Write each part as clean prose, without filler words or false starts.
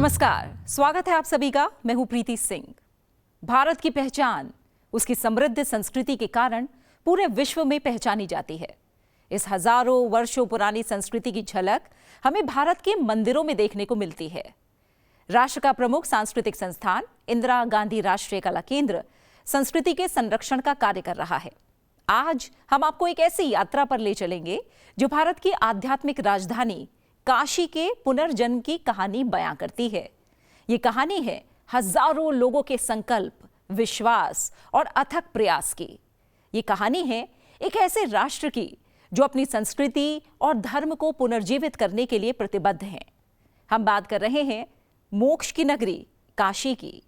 नमस्कार, स्वागत है आप सभी का। मैं हूं प्रीति सिंह। भारत की पहचान उसकी समृद्ध संस्कृति के कारण पूरे विश्व में पहचानी जाती है। इस हजारों वर्षों पुरानी संस्कृति की झलक हमें भारत के मंदिरों में देखने को मिलती है। राष्ट्र का प्रमुख सांस्कृतिक संस्थान इंदिरा गांधी राष्ट्रीय कला केंद्र संस्कृति के संरक्षण का कार्य कर रहा है। आज हम आपको एक ऐसी यात्रा पर ले चलेंगे जो भारत की आध्यात्मिक राजधानी काशी के पुनर्जन्म की कहानी बयां करती है। ये कहानी है हजारों लोगों के संकल्प, विश्वास और अथक प्रयास की। ये कहानी है एक ऐसे राष्ट्र की जो अपनी संस्कृति और धर्म को पुनर्जीवित करने के लिए प्रतिबद्ध है। हम बात कर रहे हैं मोक्ष की नगरी काशी की।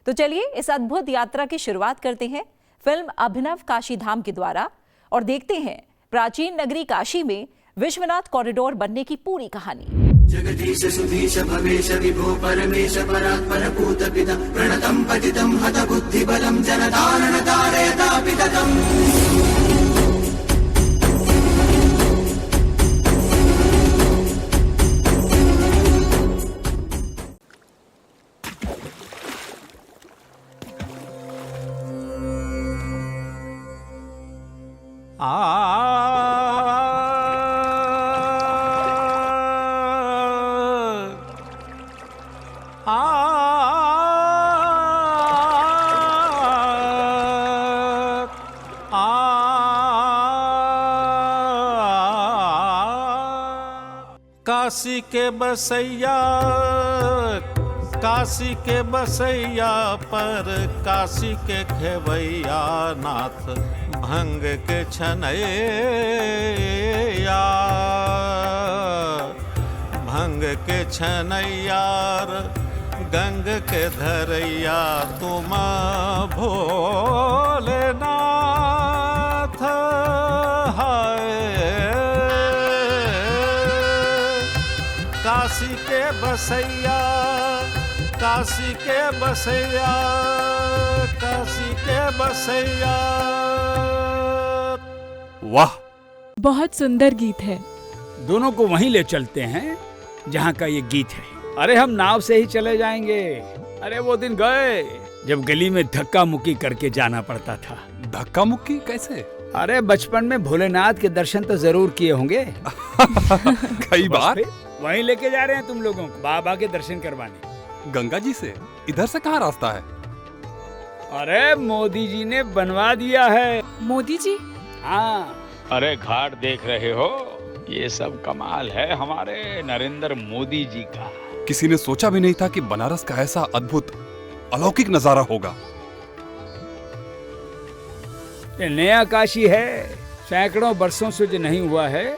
तो चलिए इस अद्भुत यात्रा की शुरुआत करते हैं फिल्म अभिनव काशी धाम के द्वारा और देखते हैं प्राचीन नगरी काशी में विश्वनाथ कॉरिडोर बनने की पूरी कहानी। जगदीश सुधीश भवेश विभो परमेश परात्पर भूत पिता प्रणतम पतितम हत बुद्धि बलम जनतारण तारयता पिततम। काशी के बसैया, काशी के बसैया पर काशी के खेवैया नाथ भंग के छनैया, भंग के छनैयार गंग के धरैया तुम भोलेनाथ। हाय काशी के बसैया, काशी के बसैया, काशी के बसैया। वाह, बहुत सुंदर गीत है। दोनों को वहीं ले चलते हैं जहाँ का ये गीत है। अरे हम नाव से ही चले जाएंगे। अरे वो दिन गए जब गली में धक्का मुक्की करके जाना पड़ता था। धक्का मुक्की कैसे? अरे बचपन में भोलेनाथ के दर्शन तो जरूर किए होंगे। कई बार। वहीं लेके जा रहे हैं तुम लोगों को बाबा के दर्शन करवाने। गंगा जी से? इधर से कहाँ रास्ता है? अरे मोदी जी ने बनवा दिया है। मोदी जी? हाँ। अरे घाट देख रहे हो, ये सब कमाल है हमारे नरेंद्र मोदी जी का। किसी ने सोचा भी नहीं था कि बनारस का ऐसा अद्भुत अलौकिक नजारा होगा। ये नया काशी है, सैकड़ों वर्षों से जो नहीं हुआ है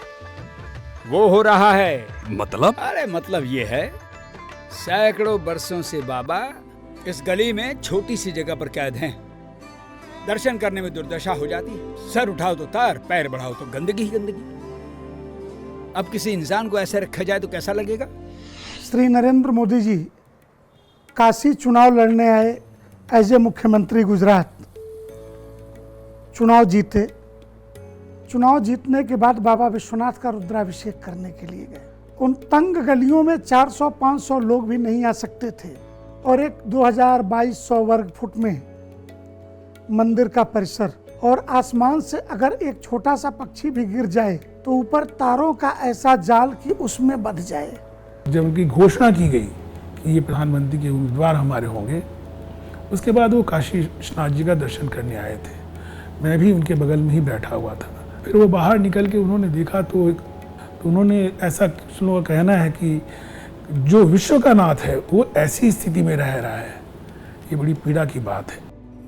वो हो रहा है। मतलब? अरे मतलब ये है, सैकड़ों वर्षों से बाबा इस गली में छोटी सी जगह पर कैद हैं। दर्शन करने में दुर्दशा हो जाती है। सर उठाओ तो तार, पैर बढ़ाओ तो गंदगी ही गंदगी। अब किसी इंसान को ऐसे रखा जाए तो कैसा लगेगा? श्री नरेंद्र मोदी जी काशी चुनाव लड़ने आए एज ए मुख्यमंत्री गुजरात। चुनाव जीते। चुनाव जीतने के बाद बाबा विश्वनाथ का रुद्राभिषेक करने के लिए गए। उन तंग गलियों में 400-500 लोग भी नहीं आ सकते थे और एक 2200 वर्ग फुट में मंदिर का परिसर, और आसमान से अगर एक छोटा सा पक्षी भी गिर जाए तो ऊपर तारों का ऐसा जाल कि उसमें बंध जाए। जब उनकी घोषणा की गई कि ये प्रधानमंत्री के उम्मीदवार हमारे होंगे, उसके बाद वो काशी विश्वनाथ जी का दर्शन करने आए थे। मैं भी उनके बगल में ही बैठा हुआ था। फिर वो बाहर निकल के उन्होंने देखा तो उन्होंने ऐसा कुछ लोगों का कहना है कि जो विश्व का नाथ है वो ऐसी स्थिति में रह रहा है। ये बड़ी पीड़ा की बात है।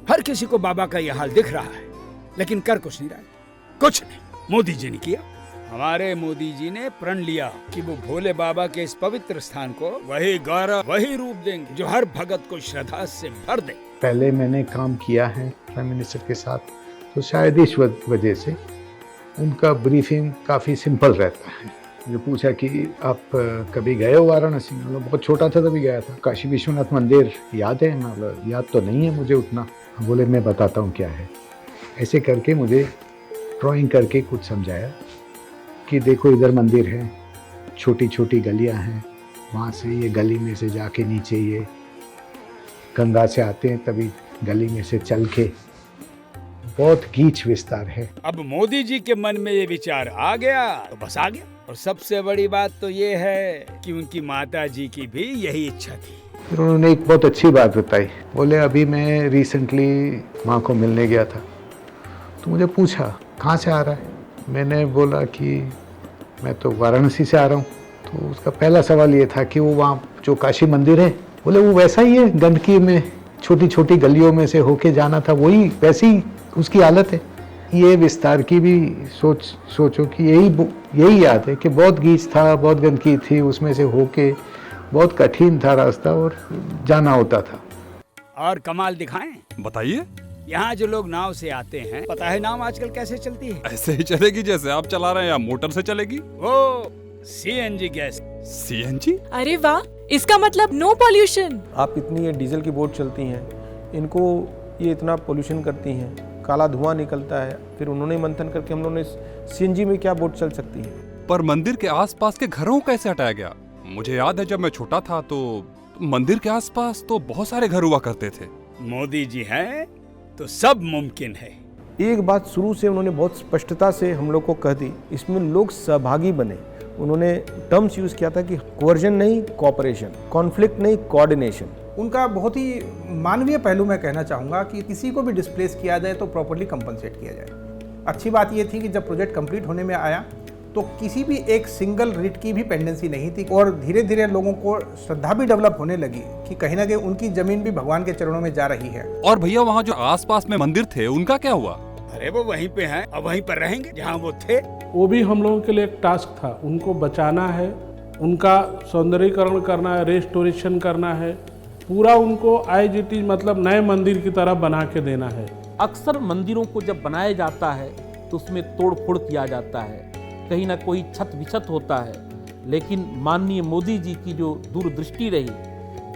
हर किसी को बाबा का यह हाल दिख रहा है, लेकिन कर कुछ नहीं रहा है। कुछ नहीं मोदी जी ने किया। हमारे मोदी जी ने प्रण लिया कि वो भोले बाबा के इस पवित्र स्थान को वही गौरव, वही रूप देंगे जो हर भगत को श्रद्धा से भर दे। पहले मैंने काम किया है प्राइम मिनिस्टर के साथ, तो शायद इस वजह से उनका ब्रीफिंग काफ़ी सिंपल रहता है। जो पूछा कि आप कभी गए हो वाराणसी में? मतलब बहुत छोटा था तभी गया था। काशी विश्वनाथ मंदिर याद है? मतलब याद तो नहीं है मुझे उतना। बोले मैं बताता हूँ क्या है। ऐसे करके मुझे ड्राइंग करके कुछ समझाया कि देखो इधर मंदिर है, छोटी छोटी गलियाँ हैं, वहाँ से ये गली में से जाके नीचे ये गंगा से आते हैं, तभी गली में से चल के बहुत गीच विस्तार है। अब मोदी जी के मन में ये विचार आ गया तो बस आ गया। और सबसे बड़ी बात तो ये है कि उनकी माता जी की भी यही इच्छा थी। फिर उन्होंने एक बहुत अच्छी बात बताई। बोले अभी मैं रिसेंटली माँ को मिलने गया था, तो मुझे पूछा कहाँ से आ रहा है। मैंने बोला कि मैं तो वाराणसी से आ रहा हूँ। तो उसका पहला सवाल ये था कि वो वहाँ जो काशी मंदिर है, बोले वो वैसा ही है, गंदगी में छोटी छोटी गलियों में से होके जाना था, वही वैसी उसकी हालत है। ये विस्तार की भी सोचो कि यही याद है कि बहुत गीच था, बहुत गंदगी थी, उसमें से होके बहुत कठिन था रास्ता और जाना होता था। और कमाल दिखाएं? बताइए। यहाँ जो लोग नाव से आते हैं, पता है नाव आजकल कैसे चलती है? ऐसे ही चलेगी जैसे आप चला रहे हैं, या मोटर से चलेगी? वो CNG गैस। CNG? अरे वाह, इसका मतलब नो पॉल्यूशन। आप इतनी ये डीजल की बोट चलती हैं, इनको ये इतना पोल्यूशन करती हैं, काला धुआं निकलता है, फिर उन्होंने मंथन करके हम लोगों ने CNG में क्या बोट चल सकती है। पर मंदिर के आसपास के घरों को कैसे हटाया गया? मुझे याद है जब मैं छोटा था तो मंदिर के आसपास तो बहुत सारे घर हुआ करते थे। मोदी जी हैं तो सब मुमकिन है। एक बात शुरू से उन्होंने बहुत स्पष्टता से हम लोग को कह दी, इसमें लोग सहभागी बने। उन्होंने टर्म्स यूज किया था कि कोवर्जन नहीं कोऑपरेशन, कॉन्फ्लिक्ट नहीं कोऑर्डिनेशन। उनका बहुत ही मानवीय पहलू मैं कहना चाहूँगा कि किसी को भी डिस्प्लेस किया जाए तो प्रॉपर्ली कंपनसेट किया जाए। अच्छी बात ये थी कि जब प्रोजेक्ट कंप्लीट होने में आया तो किसी भी एक सिंगल रिट की भी पेंडेंसी नहीं थी, और धीरे धीरे लोगों को श्रद्धा भी डेवलप होने लगी कि कहीं ना कहीं उनकी जमीन भी भगवान के चरणों में जा रही है। और भैया वहाँ जो आसपास में मंदिर थे उनका क्या हुआ? अरे वो वहीं पे हैं, अब वहीं पर रहेंगे जहाँ वो थे। वो भी हम लोगों के लिए एक टास्क था, उनको बचाना है, उनका सौंदर्यीकरण करना है, रेस्टोरेशन करना है, पूरा उनको IGT मतलब नए मंदिर की तरह बना के देना है। अक्सर मंदिरों को जब बनाया जाता है तो उसमें तोड़ फोड़ किया जाता है, कहीं ना कोई छत विछत होता है, लेकिन माननीय मोदी जी की जो दूरदृष्टि रही,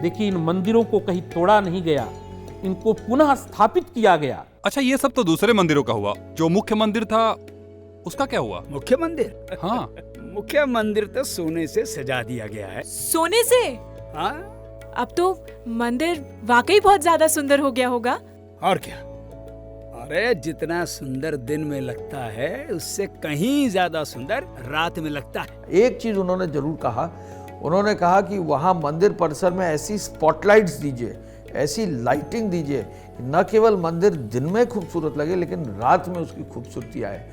देखिए इन मंदिरों को कहीं तोड़ा नहीं गया, इनको पुनः स्थापित किया गया। अच्छा, ये सब तो दूसरे मंदिरों का हुआ, जो मुख्य मंदिर था उसका क्या हुआ? मुख्य मंदिर? हाँ। मुख्य मंदिर तो सोने से सजा दिया गया है। सोने से? हाँ। अब तो मंदिर वाकई बहुत ज्यादा सुंदर हो गया होगा। और क्या, अरे जितना सुंदर दिन में लगता है उससे कहीं ज्यादा सुंदर रात में लगता है। एक चीज उन्होंने जरूर कहा, उन्होंने कहा कि वहाँ मंदिर परिसर में ऐसी स्पॉटलाइट्स दीजिए, ऐसी लाइटिंग दीजिए, न केवल मंदिर दिन में खूबसूरत लगे लेकिन रात में उसकी खूबसूरती आए।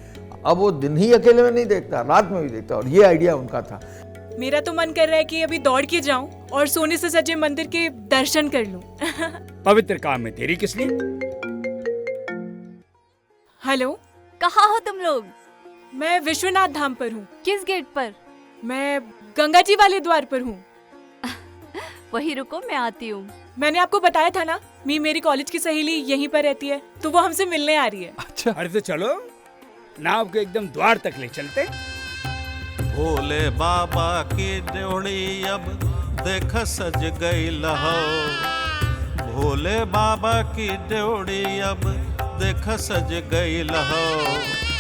अब वो दिन ही अकेले में नहीं देखता, रात में भी देखता, और ये आइडिया उनका था। मेरा तो मन कर रहा है कि अभी दौड़ के जाऊं और सोने से सजे मंदिर के दर्शन कर लूं। पवित्र काम में देरी किस लिए? हेलो, कहाँ हो तुम लोग? मैं विश्वनाथ धाम पर हूँ। किस गेट पर? मैं गंगा जी वाले द्वार पर हूँ। वही रुको, मैं आती हूँ। मैंने आपको बताया था ना, मेरी कॉलेज की सहेली यहीं पर रहती है, तो वो हमसे मिलने आ रही है। अच्छा। अरे तो चलो, नाव के एकदम द्वार तक ले चलते। भोले बाबा की ड्योढ़ी अब देख सज गई लहो, भोले बाबा की ड्योढ़ी अब देख सज गई लहो,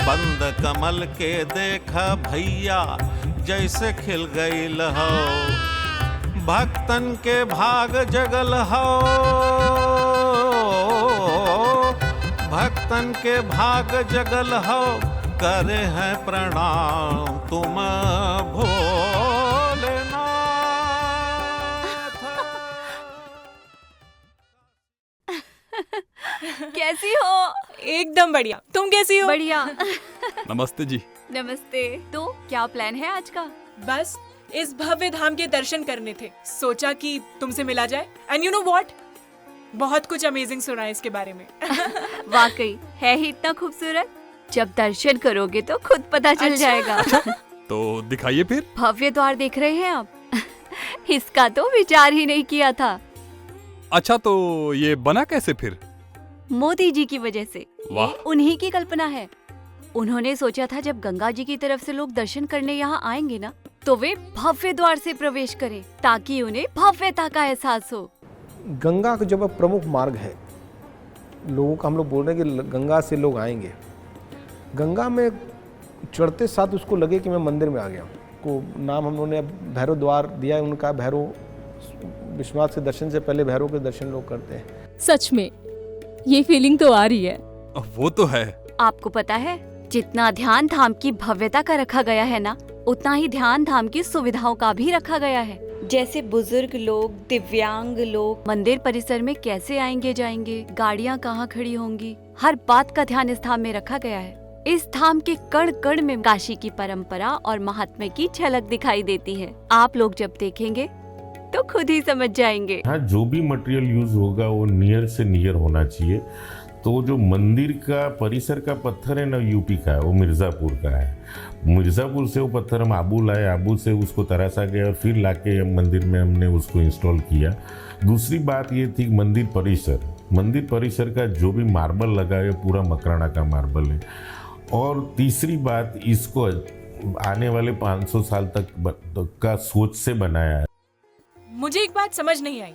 बंद कमल के देखा भैया जैसे खिल गई लहो, भक्तन के भाग जगल हो, भक्तन के भाग जगल हो, करे हैं प्रणाम तुम भोलेनाथ। कैसी हो? एकदम बढ़िया, तुम कैसी हो? बढ़िया। नमस्ते जी। नमस्ते। तो क्या प्लान है आज का? बस इस भव्य धाम के दर्शन करने थे, सोचा कि तुमसे मिला जाए। एंड यू नो व्हाट, बहुत कुछ अमेजिंग सुना है इसके बारे में। वाकई है ही इतना खूबसूरत, जब दर्शन करोगे तो खुद पता चल जाएगा। तो दिखाइए फिर। भव्य द्वार देख रहे हैं आप? इसका तो विचार ही नहीं किया था। अच्छा, तो ये बना कैसे फिर? मोदी जी की वजह से। वाह। उन्हीं की कल्पना है। उन्होंने सोचा था जब गंगा जी की तरफ से लोग दर्शन करने यहाँ आएंगे ना, तो वे भव्य द्वार से प्रवेश करें, ताकि उन्हें भव्यता का एहसास हो। गंगा का जब प्रमुख मार्ग है, लोगों का हम लोग बोल रहे हैं कि गंगा से लोग आएंगे, गंगा में चढ़ते साथ उसको लगे कि मैं मंदिर में आ गया हूँ। को नाम हम लोगों ने भैरव द्वार दिया है उनका। भैरव विश्वनाथ के दर्शन से पहले भैरव के दर्शन लोग करते हैं। सच में ये फीलिंग तो आ रही है। वो तो है। आपको पता है जितना ध्यान धाम की भव्यता का रखा गया है ना, उतना ही ध्यान धाम की सुविधाओं का भी रखा गया है। जैसे बुजुर्ग लोग, दिव्यांग लोग मंदिर परिसर में कैसे आएंगे जाएंगे, गाड़ियाँ कहाँ खड़ी होंगी, हर बात का ध्यान इस धाम में रखा गया है। इस धाम के कण कण में काशी की परंपरा और महात्म्य की झलक दिखाई देती है। आप लोग जब देखेंगे तो खुद ही समझ जाएंगे। हाँ, जो भी मटेरियल यूज होगा वो नियर से नियर होना चाहिए। तो जो मंदिर का परिसर का पत्थर है ना, यूपी का है, वो मिर्ज़ापुर का है। मिर्ज़ापुर से वो पत्थर हम आबू लाए, आबू से उसको तराशा गया और फिर लाके मंदिर में हमने उसको इंस्टॉल किया। दूसरी बात ये थी मंदिर परिसर का जो भी मार्बल लगा है पूरा मकराना का मार्बल है। और तीसरी बात, इसको आने वाले 500 साल तक का सोच से बनाया है। मुझे एक बात समझ नहीं आई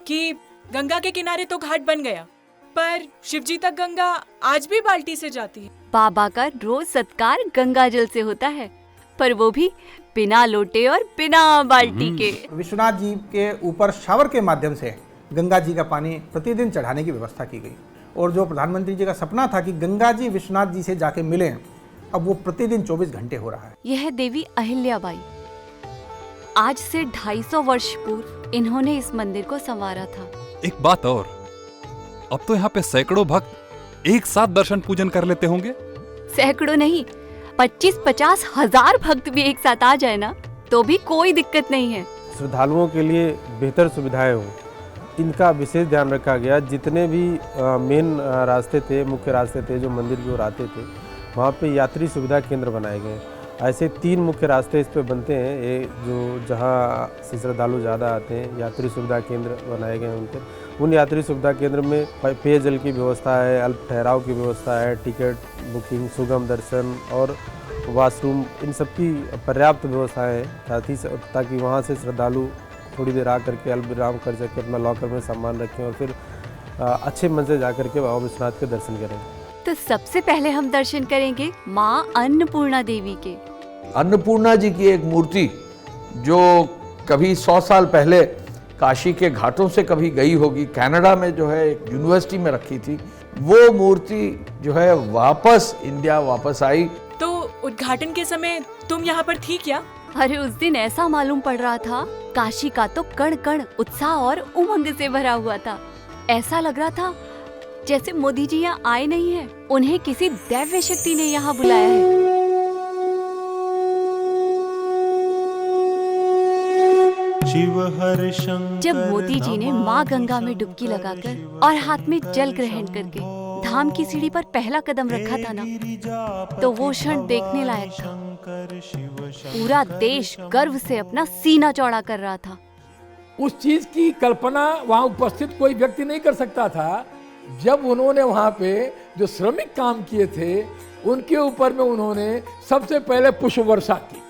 कि गंगा के किनारे तो घाट बन गया, पर शिवजी तक गंगा आज भी बाल्टी से जाती है। बाबा का रोज सत्कार गंगा जल से होता है, पर वो भी बिना लोटे और बिना बाल्टी के। विश्वनाथ जी के ऊपर शावर के माध्यम से गंगा जी का पानी प्रतिदिन चढ़ाने की व्यवस्था की गई। और जो प्रधानमंत्री जी का सपना था कि गंगा जी विश्वनाथ जी से जाके मिलें, अब वो प्रतिदिन 24 घंटे हो रहा है। यह देवी अहिल्याबाई, आज से 250 वर्ष पूर्व इन्होंने इस मंदिर को संवारा था। एक बात और, अब तो यहाँ पे सैकड़ों भक्त एक साथ दर्शन पूजन कर लेते होंगे। सैकड़ों नहीं, 25-50 हजार भक्त भी एक साथ आ जाए ना तो भी कोई दिक्कत नहीं है। श्रद्धालुओं के लिए बेहतर सुविधाएं हो, इनका विशेष ध्यान रखा गया। जितने भी मेन रास्ते थे, मुख्य रास्ते थे जो मंदिर की ओर आते थे, वहाँ पे यात्री सुविधा केंद्र बनाए गए। ऐसे 3 मुख्य रास्ते इस पे बनते हैं, ये जो जहाँ से श्रद्धालु ज़्यादा आते हैं, यात्री सुविधा केंद्र बनाए गए हैं उनके। उन यात्री सुविधा केंद्र में पेयजल की व्यवस्था है, अल्प ठहराव की व्यवस्था है, टिकट बुकिंग, सुगम दर्शन और वॉशरूम, इन सब की पर्याप्त व्यवस्थाएँ हैं, ताकि वहाँ से श्रद्धालु थोड़ी देर आ करके अल्प विराम कर सके, अपना लॉकर में सामान रखें और फिर अच्छे मन से जा करके बाबा विश्वनाथ के दर्शन करें। तो सबसे पहले हम दर्शन करेंगे माँ अन्नपूर्णा देवी के। अन्नपूर्णा जी की एक मूर्ति जो कभी 100 साल पहले काशी के घाटों से कभी गई होगी, कनाडा में जो है एक यूनिवर्सिटी में रखी थी, वो मूर्ति जो है वापस इंडिया वापस आई। तो उद्घाटन के समय तुम यहाँ पर थी क्या? अरे उस दिन ऐसा मालूम पड़ रहा था, काशी का तो कण कण उत्साह और उमंग से भरा हुआ था। ऐसा लग रहा था जैसे मोदी जी यहाँ आए नहीं हैं, उन्हें किसी दैव्य शक्ति ने यहाँ बुलाया है। जब मोदी जी ने माँ गंगा में डुबकी लगाकर और हाथ में जल ग्रहण करके धाम की सीढ़ी पर पहला कदम रखा था ना, तो वो क्षण देखने लायक था। पूरा देश गर्व से अपना सीना चौड़ा कर रहा था। उस चीज की कल्पना वहाँ उपस्थित कोई व्यक्ति नहीं कर सकता था। जब उन्होंने वहाँ पे जो श्रमिक काम किए थे, उनके ऊपर में उन्होंने सबसे पहले पुष्प वर्षा की।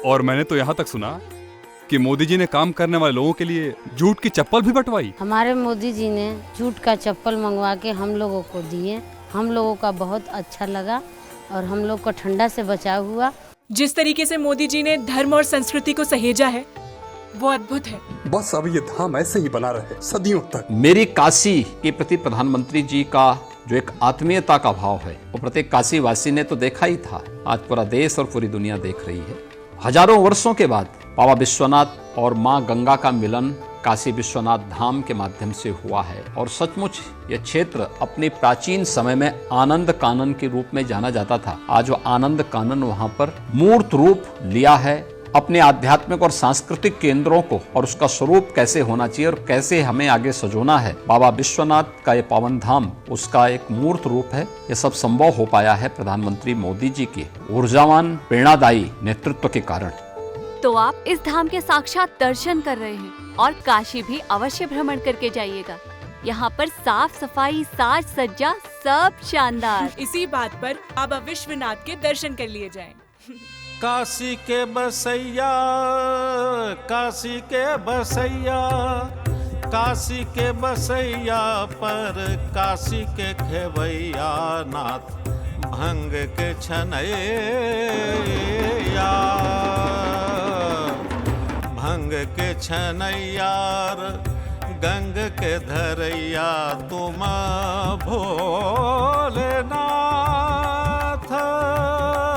और मैंने तो यहाँ तक सुना कि मोदी जी ने काम करने वाले लोगों के लिए जूट की चप्पल भी बंटवाई। हमारे मोदी जी ने जूट का चप्पल मंगवा के हम लोगों को दिए। हम लोगों का बहुत अच्छा लगा और हम लोग को ठंडा से बचाव हुआ। जिस तरीके से मोदी जी ने धर्म और संस्कृति को सहेजा है, वो अद्भुत है। बस अब ये धाम ऐसे ही बना रहे सदियों तक। मेरी काशी के प्रति प्रधानमंत्री जी का जो एक आत्मीयता का भाव है, वो प्रत्येक काशी वासी ने तो देखा ही था, आज पूरा देश और पूरी दुनिया देख रही है। हजारों वर्षों के बाद बाबा विश्वनाथ और मां गंगा का मिलन काशी विश्वनाथ धाम के माध्यम से हुआ है। और सचमुच यह क्षेत्र अपने प्राचीन समय में आनंद कानन के रूप में जाना जाता था। आज वो आनंद कानन वहां पर मूर्त रूप लिया है। अपने आध्यात्मिक और सांस्कृतिक केंद्रों को और उसका स्वरूप कैसे होना चाहिए और कैसे हमें आगे सजोना है, बाबा विश्वनाथ का ये पावन धाम उसका एक मूर्त रूप है। ये सब संभव हो पाया है प्रधानमंत्री मोदी जी के ऊर्जावान प्रेरणादायी नेतृत्व के कारण। तो आप इस धाम के साक्षात दर्शन कर रहे हैं और काशी भी अवश्य भ्रमण करके जाइएगा। यहाँ पर साफ सफाई, साज सज्जा सब शानदार। इसी बात पर बाबा विश्वनाथ के दर्शन कर लिए जाएं। काशी के बसैया, काशी के बसैया, काशी के बसैया पर काशी के खेवैया नाथ भंग के छनैया। भांग के छनैयार गंग के धरैया तुम भोलेनाथ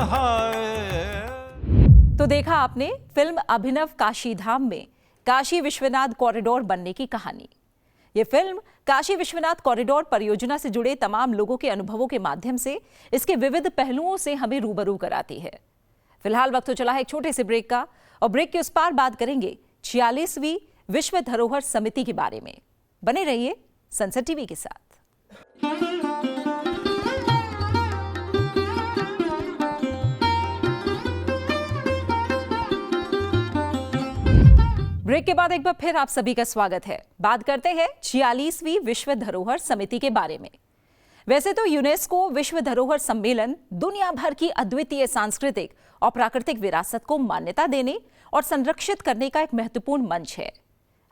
हाय। तो देखा आपने फिल्म अभिनव काशी धाम में काशी विश्वनाथ कॉरिडोर बनने की कहानी। ये फिल्म काशी विश्वनाथ कॉरिडोर परियोजना से जुड़े तमाम लोगों के अनुभवों के माध्यम से इसके विविध पहलुओं से हमें रूबरू कराती है। फिलहाल वक्त तो चला है एक छोटे से ब्रेक का, और ब्रेक के उस पार बात करेंगे 46वीं विश्व धरोहर समिति के बारे में। बने रहिए संसद टीवी के साथ। ब्रेक के बाद एक बार फिर आप सभी का स्वागत है। बात करते हैं 46वीं विश्व धरोहर समिति के बारे में। वैसे तो यूनेस्को विश्व धरोहर सम्मेलन दुनिया भर की अद्वितीय सांस्कृतिक और प्राकृतिक विरासत को मान्यता देने और संरक्षित करने का एक महत्वपूर्ण मंच है।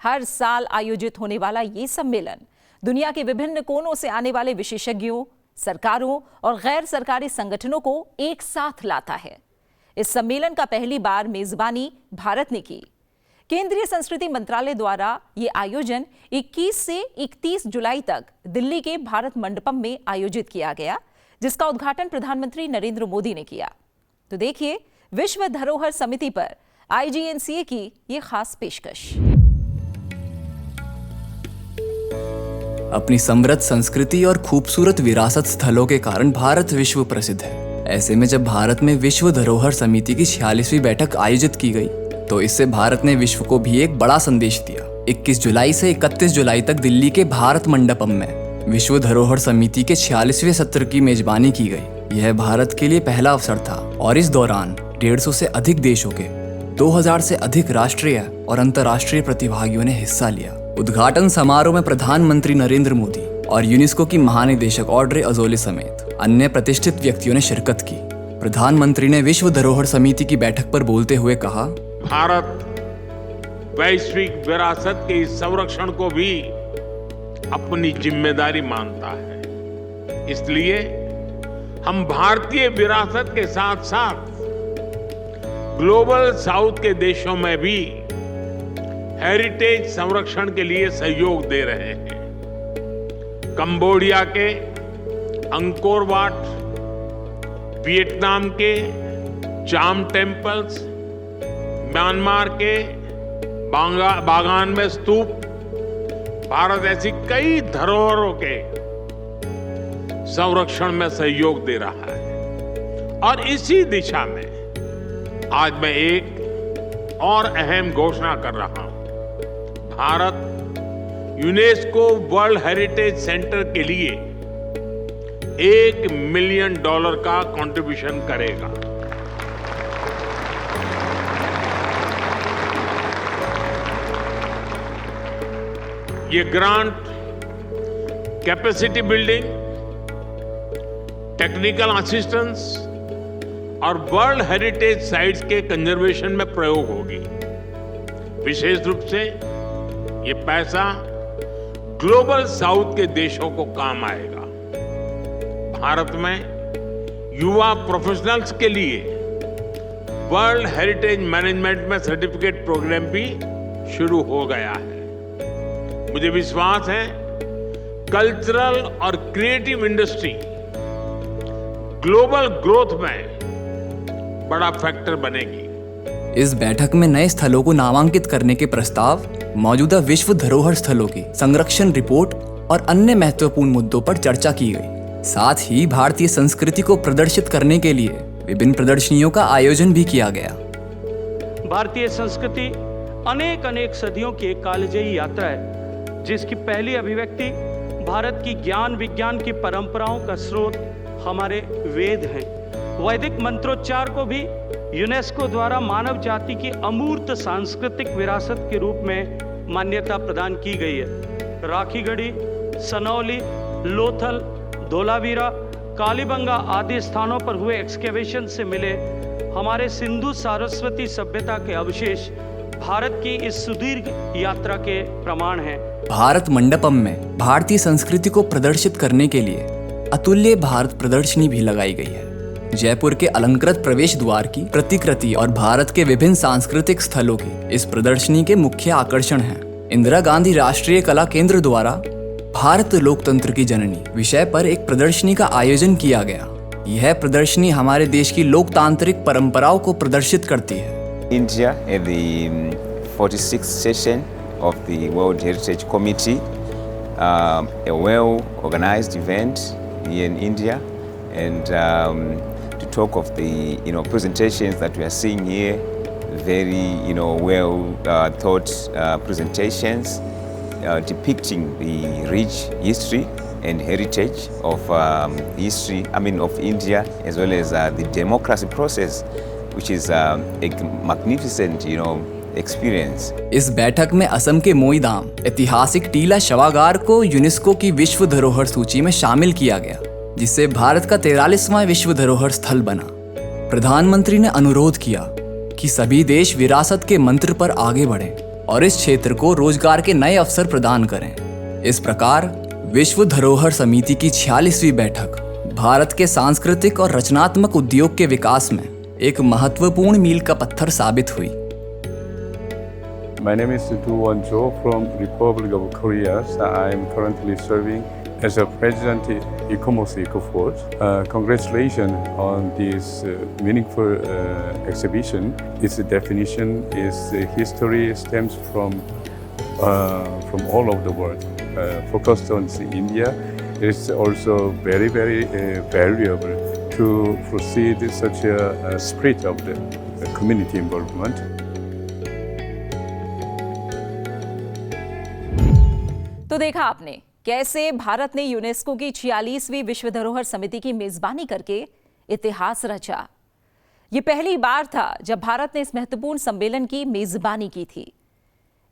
हर साल आयोजित होने वाला ये सम्मेलन दुनिया के विभिन्न कोनों से आने वाले विशेषज्ञों, सरकारों और गैर सरकारी संगठनों को एक साथ लाता है। इस सम्मेलन का पहली बार मेजबानी भारत ने की। केंद्रीय संस्कृति मंत्रालय द्वारा ये आयोजन 21 से 31 जुलाई तक दिल्ली के भारत मंडपम में आयोजित किया गया, जिसका उद्घाटन प्रधानमंत्री नरेंद्र मोदी ने किया। तो देखिए विश्व धरोहर समिति पर IGNCA की ये खास पेशकश। अपनी समृद्ध संस्कृति और खूबसूरत विरासत स्थलों के कारण भारत विश्व प्रसिद्ध है। ऐसे में जब भारत में विश्व धरोहर समिति की 46वीं बैठक आयोजित की गई तो इससे भारत ने विश्व को भी एक बड़ा संदेश दिया। 21 जुलाई से 31 जुलाई तक दिल्ली के भारत मंडपम में विश्व धरोहर समिति के 46वें सत्र की मेजबानी की गई। यह भारत के लिए पहला अवसर था और इस दौरान 150 से अधिक देशों के 2000 से अधिक राष्ट्रीय और अंतर्राष्ट्रीय प्रतिभागियों ने हिस्सा लिया। उद्घाटन समारोह में प्रधानमंत्री नरेंद्र मोदी और यूनेस्को की महानिदेशक ऑड्रे अजोले समेत अन्य प्रतिष्ठित व्यक्तियों ने शिरकत की। प्रधानमंत्री ने विश्व धरोहर समिति की बैठक पर बोलते हुए कहा, भारत वैश्विक विरासत के इस संरक्षण को भी अपनी जिम्मेदारी मानता है। इसलिए हम भारतीय विरासत के साथ साथ ग्लोबल साउथ के देशों में भी हेरिटेज संरक्षण के लिए सहयोग दे रहे हैं। कंबोडिया के अंकोर वाट, वियतनाम के चाम टेम्पल्स, म्यांमार के बागान में स्तूप, भारत ऐसी कई धरोहरों के संरक्षण में सहयोग दे रहा है। और इसी दिशा में आज मैं एक और अहम घोषणा कर रहा हूं। Bharat UNESCO world heritage centre के लिए $1 मिलियन का कंट्रीब्यूशन करेगा। ये grant capacity building, technical assistance और वर्ल्ड हेरिटेज साइट्स के कंजर्वेशन में प्रयोग होगी। विशेष रूप से ये पैसा ग्लोबल साउथ के देशों को काम आएगा। भारत में युवा प्रोफेशनल्स के लिए वर्ल्ड हेरिटेज मैनेजमेंट में सर्टिफिकेट प्रोग्राम भी शुरू हो गया है। मुझे विश्वास है कल्चरल और क्रिएटिव इंडस्ट्री ग्लोबल ग्रोथ में बड़ा फैक्टर बनेगी। इस बैठक में नए स्थलों को नामांकित करने के प्रस्ताव, मौजूदा विश्व धरोहर स्थलों की संरक्षण रिपोर्ट और अन्य महत्वपूर्ण मुद्दों पर चर्चा की गई। साथ ही भारतीय संस्कृति को प्रदर्शित करने के लिए विभिन्न प्रदर्शनियों का आयोजन भी किया गया। भारतीय संस्कृति अनेक अनेक सदियों की एक कालजयी यात्रा है, जिसकी पहली अभिव्यक्ति भारत की ज्ञान विज्ञान की परंपराओं का स्रोत हमारे वेद हैं। वैदिक मंत्रोच्चार को भी यूनेस्को द्वारा मानव जाति की अमूर्त सांस्कृतिक विरासत के रूप में मान्यता प्रदान की गई है। राखीगढ़ी, सनौली, लोथल, धोलावीरा, कालीबंगा आदि स्थानों पर हुए एक्सकेवेशन से मिले हमारे सिंधु सारस्वती सभ्यता के अवशेष भारत की इस सुदीर्घ यात्रा के प्रमाण हैं। भारत मंडपम में भारतीय संस्कृति को प्रदर्शित करने के लिए अतुल्य भारत प्रदर्शनी भी लगाई गई है। जयपुर के अलंकृत प्रवेश द्वार की प्रतिकृति और भारत के विभिन्न सांस्कृतिक स्थलों की इस प्रदर्शनी के मुख्य आकर्षण हैं। इंदिरा गांधी राष्ट्रीय कला केंद्र द्वारा भारत लोकतंत्र की जननी विषय पर एक प्रदर्शनी का आयोजन किया गया। यह प्रदर्शनी हमारे देश की लोकतांत्रिक परंपराओं को प्रदर्शित करती है। India at the 46th session of the World Heritage Committee, a well-organized event here in India, and to talk of the presentations that we are seeing here, very well thought presentations depicting the rich history and heritage of of India, as well as the democracy process, which is a magnificent experience. इस बैठक में असम के मोईदाम ऐतिहासिक टीला शवागार को UNESCO की विश्व धरोहर सूची में शामिल किया गया, जिससे भारत का 43वां विश्व धरोहर स्थल बना। प्रधानमंत्री ने अनुरोध किया कि सभी देश विरासत के मंत्र पर आगे बढ़ें और इस क्षेत्र को रोजगार के नए अवसर प्रदान करें। इस प्रकार विश्व धरोहर समिति की 46वीं बैठक भारत के सांस्कृतिक और रचनात्मक उद्योग के विकास में एक महत्वपूर्ण मील का पत्थर साबित हुई। My name is Du Won-jo from Republic of Korea. I am currently serving as a president Ecomos Ecoforce. Congratulations on this meaningful exhibition. Its definition is history stems from all over the world. Focused on India, it's also very valuable to proceed such a spirit of the community involvement. तो देखा आपने कैसे भारत ने UNESCO की 46वीं विश्व धरोहर समिति की मेजबानी करके इतिहास रचा। ये पहली बार था जब भारत ने इस महत्वपूर्ण सम्मेलन की मेजबानी की थी।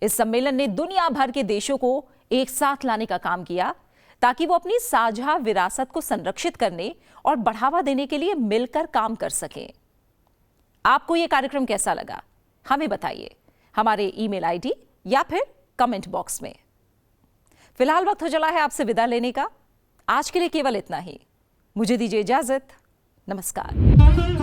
इस सम्मेलन ने दुनिया भर के देशों को एक साथ लाने का काम किया ताकि वो अपनी साझा विरासत को संरक्षित करने और बढ़ावा देने के लिए मिलकर काम कर सकें। आपको ये कार्यक्रम कैसा लगा, हमें बताइए हमारे ईमेल आईडी या फिर कमेंट बॉक्स में। फिलहाल वक्त हो चला है आपसे विदा लेने का। आज के लिए केवल इतना ही। मुझे दीजिए इजाजत। नमस्कार।